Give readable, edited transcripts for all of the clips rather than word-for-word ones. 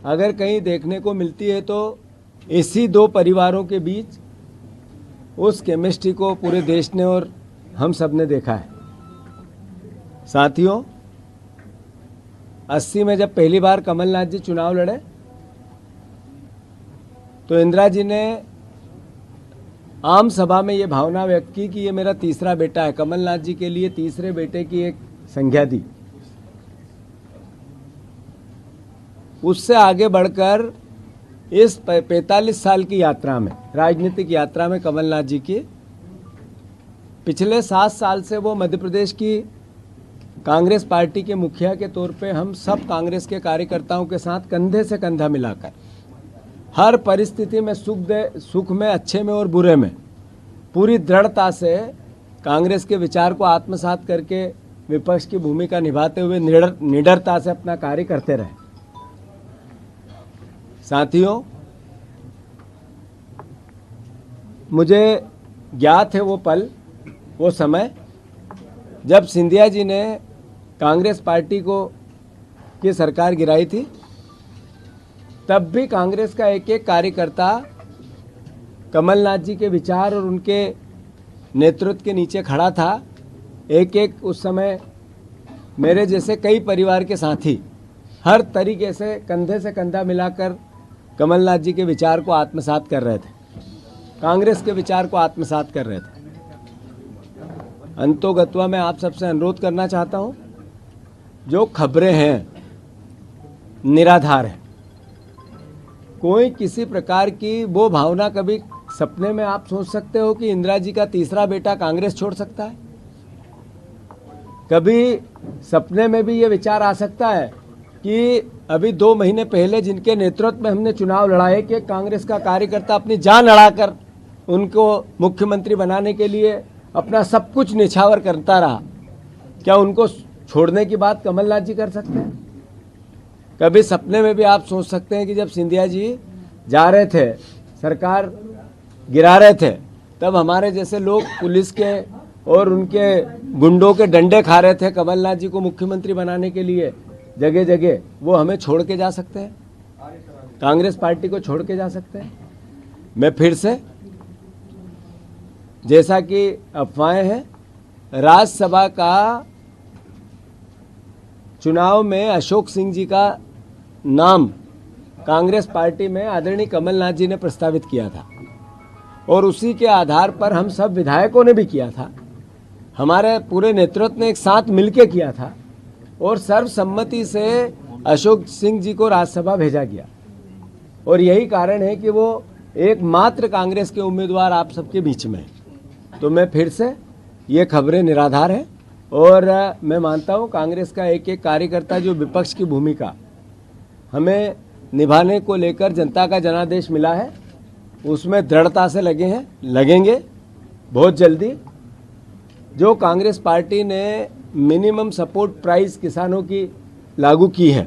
अगर कहीं देखने को मिलती है तो इसी दो परिवारों के बीच उस केमिस्ट्री को पूरे देश ने और हम सब ने देखा है। साथियों, 80 में जब पहली बार कमलनाथ जी चुनाव लड़े तो इंदिरा जी ने आम सभा में ये भावना व्यक्त की कि ये मेरा तीसरा बेटा है। कमलनाथ जी के लिए तीसरे बेटे की एक संज्ञा दी। उससे आगे बढ़कर इस 45 साल की यात्रा में, राजनीतिक यात्रा में कमलनाथ जी की पिछले 7 साल से वो मध्य प्रदेश की कांग्रेस पार्टी के मुखिया के तौर पे हम सब कांग्रेस के कार्यकर्ताओं के साथ कंधे से कंधा मिलाकर हर परिस्थिति में सुख में, अच्छे में और बुरे में पूरी दृढ़ता से कांग्रेस के विचार को आत्मसात करके विपक्ष की भूमिका निभाते हुए निडरता से अपना कार्य करते रहे। साथियों, मुझे ज्ञात है वो पल, वो समय जब सिंधिया जी ने कांग्रेस पार्टी की सरकार गिराई थी। तब भी कांग्रेस का एक एक कार्यकर्ता कमलनाथ जी के विचार और उनके नेतृत्व के नीचे खड़ा था। एक एक उस समय मेरे जैसे कई परिवार के साथी हर तरीके से कंधे से कंधा मिलाकर कमलनाथ जी के विचार को आत्मसात कर रहे थे, कांग्रेस के विचार को आत्मसात कर रहे थे। अंतोगत्वा मैं आप सबसे अनुरोध करना चाहता हूं, जो खबरें हैं निराधार है। कोई किसी प्रकार की वो भावना, कभी सपने में आप सोच सकते हो कि इंदिरा जी का तीसरा बेटा कांग्रेस छोड़ सकता है? कभी सपने में भी ये विचार आ सकता है कि अभी 2 महीने पहले जिनके नेतृत्व में हमने चुनाव लड़ाए कि कांग्रेस का कार्यकर्ता अपनी जान लड़ाकर उनको मुख्यमंत्री बनाने के लिए अपना सब कुछ निछावर करता रहा, क्या उनको छोड़ने की बात कमलनाथ जी कर सकते हैं? कभी सपने में भी आप सोच सकते हैं कि जब सिंधिया जी जा रहे थे, सरकार गिरा रहे थे, तब हमारे जैसे लोग पुलिस के और उनके गुंडों के डंडे खा रहे थे कमलनाथ जी को मुख्यमंत्री बनाने के लिए जगह जगह, वो हमें छोड़ के जा सकते हैं? कांग्रेस पार्टी को छोड़ के जा सकते हैं? मैं फिर से, जैसा कि अफवाहें हैं, राज्यसभा का चुनाव में अशोक सिंह जी का नाम कांग्रेस पार्टी में आदरणीय कमलनाथ जी ने प्रस्तावित किया था और उसी के आधार पर हम सब विधायकों ने भी किया था, हमारे पूरे नेतृत्व ने एक साथ मिलकर किया था और सर्वसम्मति से अशोक सिंह जी को राज्यसभा भेजा गया। और यही कारण है कि वो एकमात्र कांग्रेस के उम्मीदवार आप सबके बीच में है। तो मैं फिर से, ये खबरें निराधार हैं और मैं मानता हूँ कांग्रेस का एक एक कार्यकर्ता जो विपक्ष की भूमिका हमें निभाने को लेकर जनता का जनादेश मिला है, उसमें दृढ़ता से लगे हैं, लगेंगे बहुत जल्दी। जो कांग्रेस पार्टी ने मिनिमम सपोर्ट प्राइस किसानों की लागू की है,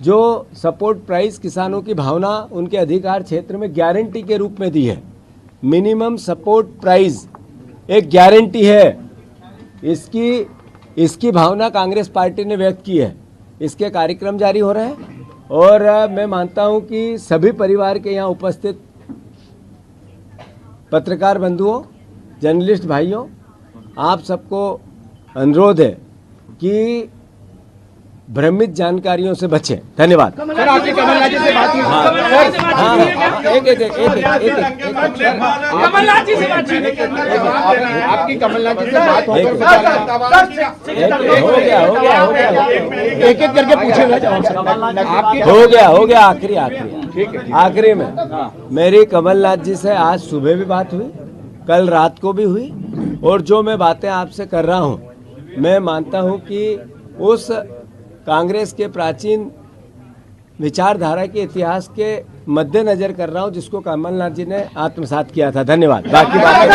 जो सपोर्ट प्राइस किसानों की भावना उनके अधिकार क्षेत्र में गारंटी के रूप में दी है, मिनिमम सपोर्ट प्राइस एक गारंटी है, इसकी भावना कांग्रेस पार्टी ने व्यक्त की है। इसके कार्यक्रम जारी हो रहे हैं और मैं मानता हूं कि सभी परिवार के यहाँ उपस्थित पत्रकार बंधुओं, जर्नलिस्ट भाइयों, आप सबको अनुरोध है कि भ्रमित जानकारियों से बचें। धन्यवाद। सर, आपकी कमलनाथ जी से बात हुई? कमलनाथ जी से बात हुई? आपकी कमलनाथ जी से बात हो एक एक करके पूछेगा। हो गया आखिरी में मेरी कमलनाथ जी से आज सुबह भी बात हुई, कल रात को भी हुई और जो मैं बातें आपसे कर रहा हूं, मैं मानता हूं कि उस कांग्रेस के प्राचीन विचारधारा के इतिहास के मद्देनजर कर रहा हूं जिसको कमलनाथ जी ने आत्मसात किया था। धन्यवाद। बाकी बात